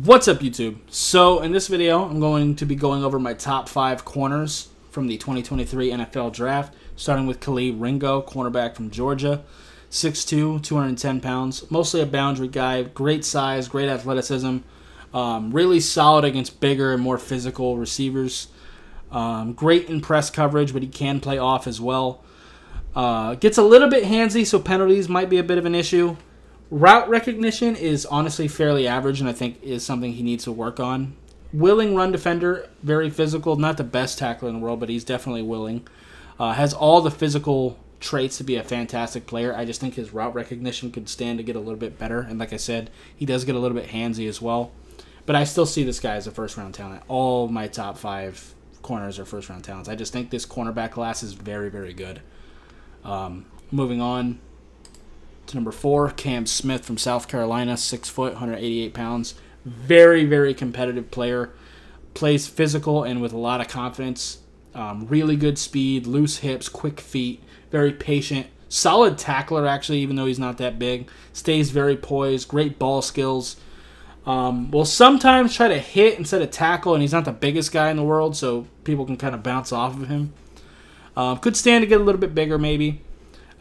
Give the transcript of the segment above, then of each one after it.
What's up, YouTube? So in this video, I'm going to be going over my top 5 corners from the 2023 NFL Draft, starting with Kelee Ringo, cornerback from Georgia, 6'2", 210 pounds, mostly a boundary guy, great size, great athleticism, really solid against bigger and more physical receivers, great in press coverage, but he can play off as well. Gets a little bit handsy, so penalties might be a bit of an issue. Route recognition is honestly fairly average, and I think is something he needs to work on. Willing run defender, very physical, not the best tackler in the world, but he's definitely willing. Has all the physical traits to be a fantastic player. I just think his route recognition could stand to get a little bit better, and like I said, he does get a little bit handsy as well. But I still see this guy as a first-round talent. All my top 5 corners are first-round talents. I just think this cornerback class is very, very good. Moving on to number 4, Cam Smith from South Carolina, 6 foot, 188 pounds. Very, very competitive player. Plays physical and with a lot of confidence. Really good speed, loose hips, quick feet. Very patient. Solid tackler, actually, even though he's not that big. Stays very poised. Great ball skills. Will sometimes try to hit instead of tackle, and he's not the biggest guy in the world, so people can kind of bounce off of him. Could stand to get a little bit bigger, maybe.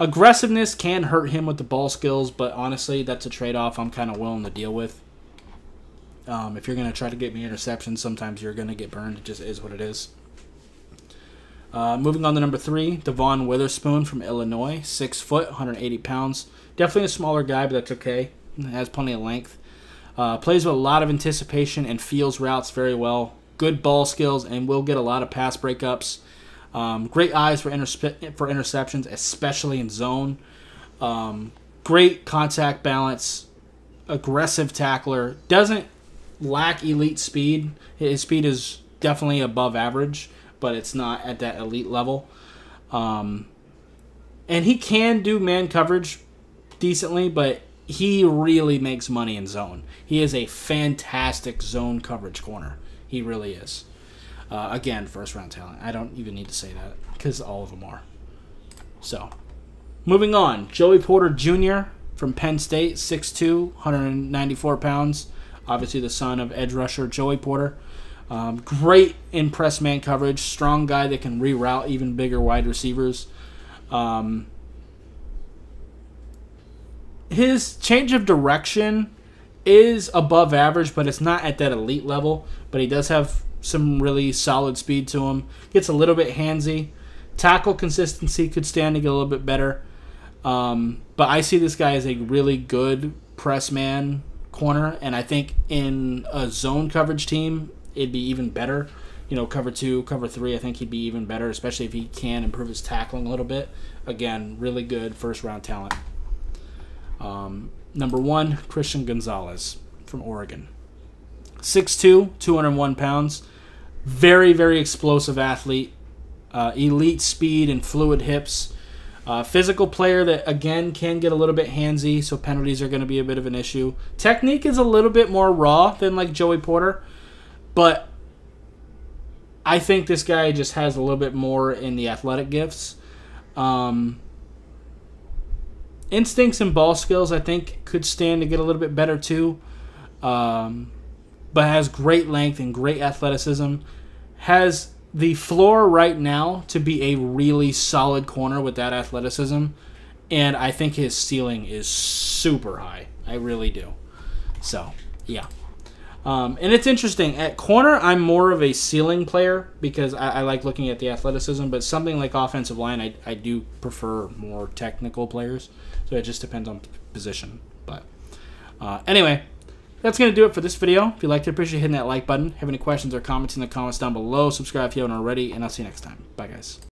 Aggressiveness can hurt him with the ball skills, but honestly, that's a trade-off I'm kind of willing to deal with. If you're going to try to get me interceptions, sometimes you're going to get burned. It just is what it is. Moving on to number 3, Devon Witherspoon from Illinois, 6 foot, 180 pounds. Definitely a smaller guy, but that's okay. Has plenty of length. Plays with a lot of anticipation and feels routes very well. Good ball skills and will get a lot of pass breakups. Great eyes for interceptions, especially in zone. Great contact balance. Aggressive tackler. Doesn't lack elite speed. His speed is definitely above average, but it's not at that elite level. And he can do man coverage decently, but he really makes money in zone. He is a fantastic zone coverage corner. He really is. Again, first-round talent. I don't even need to say that because all of them are. So, moving on. Joey Porter Jr. from Penn State, 6'2", 194 pounds. Obviously the son of edge rusher Joey Porter. Great in press man coverage. Strong guy that can reroute even bigger wide receivers. His change of direction is above average, but it's not at that elite level. But he does have some really solid speed to him. Gets a little bit handsy. Tackle consistency could stand to get a little bit better. But I see this guy as a really good press man corner, and I think in a zone coverage team, it'd be even better. You know, cover 2, cover 3, I think he'd be even better, especially if he can improve his tackling a little bit. Again, really good first-round talent. Number 1, Christian Gonzalez from Oregon. 6'2", 201 pounds. Very, very explosive athlete. Elite speed and fluid hips. Physical player that, again, can get a little bit handsy, so penalties are going to be a bit of an issue. Technique is a little bit more raw than like Joey Porter, but I think this guy just has a little bit more in the athletic gifts. Instincts and ball skills, I think, could stand to get a little bit better too. But has great length and great athleticism. Has the floor right now to be a really solid corner with that athleticism. And I think his ceiling is super high. I really do. So, yeah. And it's interesting. At corner, I'm more of a ceiling player because I like looking at the athleticism. But something like offensive line, I do prefer more technical players. So it just depends on position. But anyway, that's going to do it for this video. If you liked it, appreciate hitting that like button. Have any questions or comments in the comments down below. Subscribe if you haven't already, and I'll see you next time. Bye, guys.